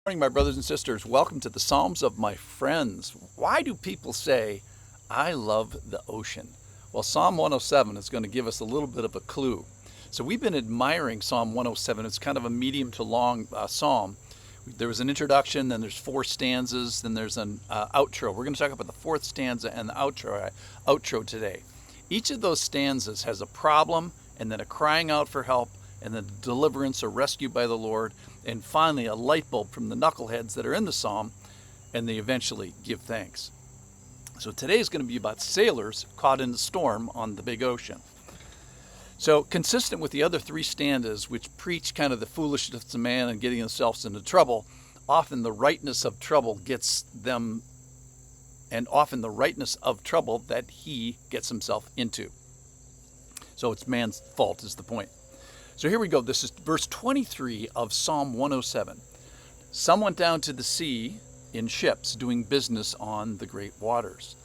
Morning, my brothers and sisters. Welcome to the Psalms of my friends. Why do people say, I love the ocean? Well, Psalm 107 is going to give us a little bit of a clue. So we've been admiring Psalm 107. It's kind of a medium to long psalm. There was an introduction, then there's four stanzas, then there's an outro. We're going to talk about the fourth stanza and the outro today. Each of those stanzas has a problem, and then a crying out for help, and then deliverance or rescue by the Lord, and finally a light bulb from the knuckleheads that are in the psalm, and they eventually give thanks. So today is going to be about sailors caught in the storm on the big ocean. So consistent with the other three stanzas, which preach kind of the foolishness of man and getting themselves into trouble, often the rightness of trouble gets them, and often the rightness of trouble that he gets himself into. So it's man's fault is the point. So here we go. This is verse 23 of Psalm 107. Some went down to the sea in ships doing business on the great waters,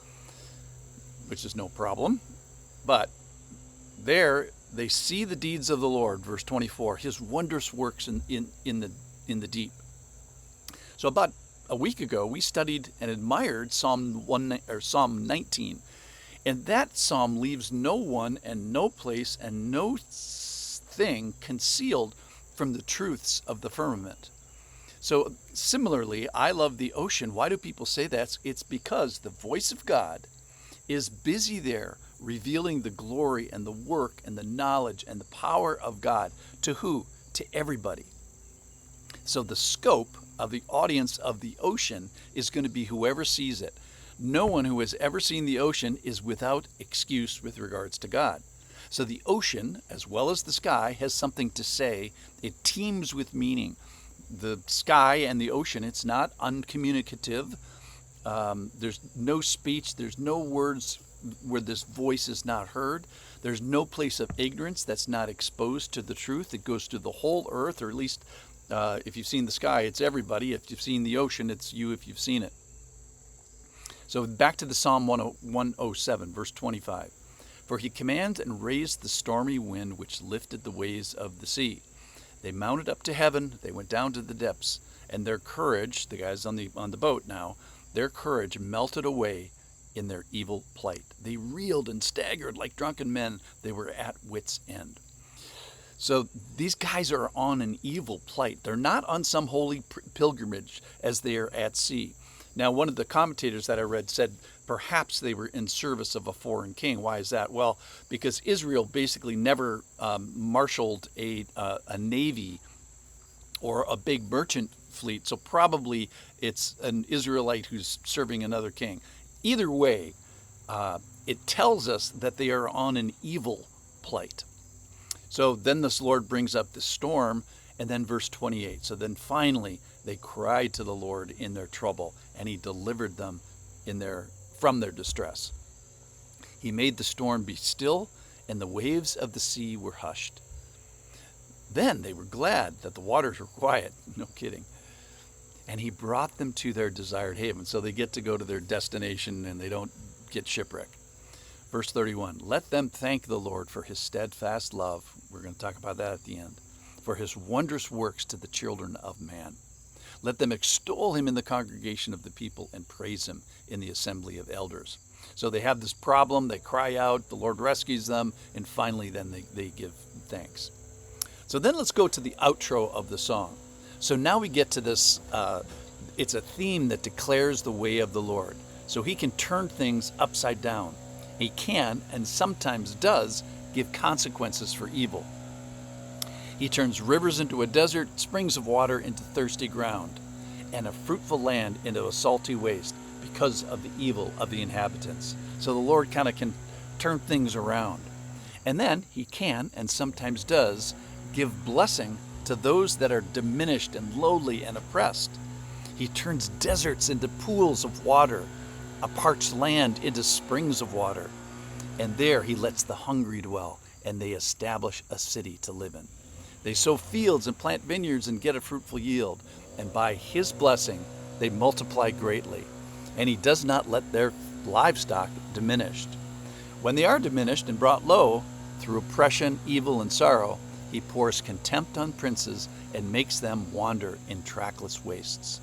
which is no problem. But there they see the deeds of the Lord, verse 24, his wondrous works in the deep. So about a week ago, we studied and admired Psalm 19. And that psalm leaves no one and no place and no thing concealed from the truths of the firmament. So similarly, I love the ocean. Why do people say that? It's because the voice of God is busy there revealing the glory and the work and the knowledge and the power of God. To who? To everybody. So the scope of the audience of the ocean is going to be whoever sees it. No one who has ever seen the ocean is without excuse with regards to God. So the ocean, as well as the sky, has something to say. It teems with meaning. The sky and the ocean, it's not uncommunicative. There's no speech. There's no words where this voice is not heard. There's no place of ignorance that's not exposed to the truth. It goes to the whole earth, or at least if you've seen the sky, it's everybody. If you've seen the ocean, it's you if you've seen it. So back to the Psalm 107, verse 25. For he commanded and raised the stormy wind which lifted the waves of the sea. They mounted up to heaven, they went down to the depths, and their courage, the guys on the boat now, their courage melted away in their evil plight. They reeled and staggered like drunken men. They were at wits' end. So these guys are on an evil plight. They're not on some holy pilgrimage as they are at sea. Now, one of the commentators that I read said perhaps they were in service of a foreign king. Why is that? Well, because Israel basically never marshaled a navy or a big merchant fleet, so probably it's an Israelite who's serving another king. Either way, it tells us that they are on an evil plight. So then this Lord brings up the storm, and then verse 28. So then finally they cried to the Lord in their trouble, and he delivered them from their distress. He made the storm be still, and the waves of the sea were hushed. Then they were glad that the waters were quiet. No kidding. And he brought them to their desired haven. So they get to go to their destination and they don't get shipwrecked. Verse 31, let them thank the Lord for his steadfast love. We're going to talk about that at the end. For his wondrous works to the children of man. Let them extol him in the congregation of the people and praise him in the assembly of elders. So they have this problem, they cry out, the Lord rescues them, and finally then they give thanks. So then let's go to the outro of the song. So now we get to this, it's a theme that declares the way of the Lord. So he can turn things upside down. He can, and sometimes does, give consequences for evil. He turns rivers into a desert, springs of water into thirsty ground, and a fruitful land into a salty waste because of the evil of the inhabitants. So the Lord kind of can turn things around. And then he can, and sometimes does, give blessing to those that are diminished and lowly and oppressed. He turns deserts into pools of water, a parched land into springs of water. And there he lets the hungry dwell, and they establish a city to live in. They sow fields and plant vineyards and get a fruitful yield. And by his blessing, they multiply greatly. And he does not let their livestock diminish. When they are diminished and brought low through oppression, evil, and sorrow, He pours contempt on princes and makes them wander in trackless wastes.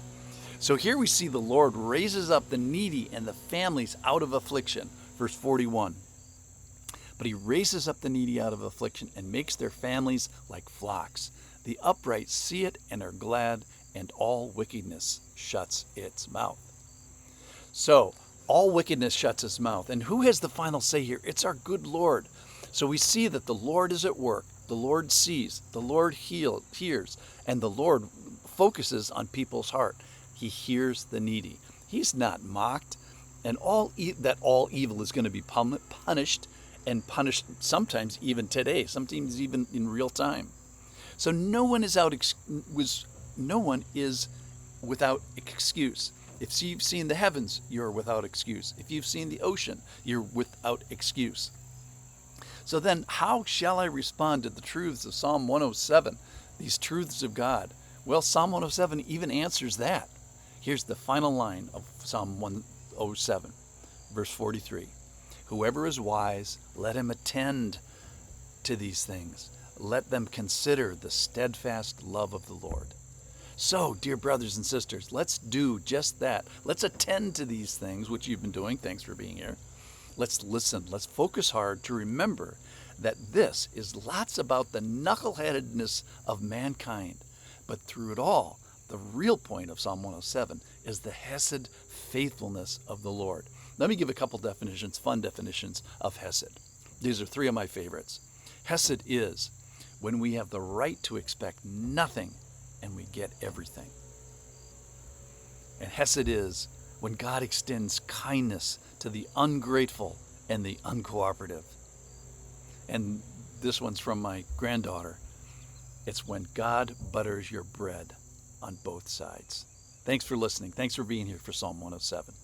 So here we see the Lord raises up the needy and the families out of affliction. Verse 41. But he raises up the needy out of affliction and makes their families like flocks. The upright see it and are glad, and all wickedness shuts its mouth. So, all wickedness shuts its mouth. And who has the final say here? It's our good Lord. So we see that the Lord is at work. The Lord sees. The Lord hears. And the Lord focuses on people's heart. He hears the needy. He's not mocked. And all evil is going to be punished, and punished sometimes even today, sometimes even in real time. So no one is without excuse. If you've seen the heavens, you're without excuse. If you've seen the ocean, you're without excuse. So then, how shall I respond to the truths of Psalm 107, these truths of God? Well, Psalm 107 even answers that. Here's the final line of Psalm 107, verse 43. Whoever is wise, let him attend to these things. Let them consider the steadfast love of the Lord. So, dear brothers and sisters, let's do just that. Let's attend to these things, which you've been doing. Thanks for being here. Let's listen. Let's focus hard to remember that this is lots about the knuckleheadedness of mankind. But through it all, the real point of Psalm 107 is the hesed faithfulness of the Lord. Let me give a couple definitions, fun definitions of hesed. These are three of my favorites. Hesed is when we have the right to expect nothing and we get everything. And hesed is when God extends kindness to the ungrateful and the uncooperative. And this one's from my granddaughter. It's when God butters your bread on both sides. Thanks for listening. Thanks for being here for Psalm 107.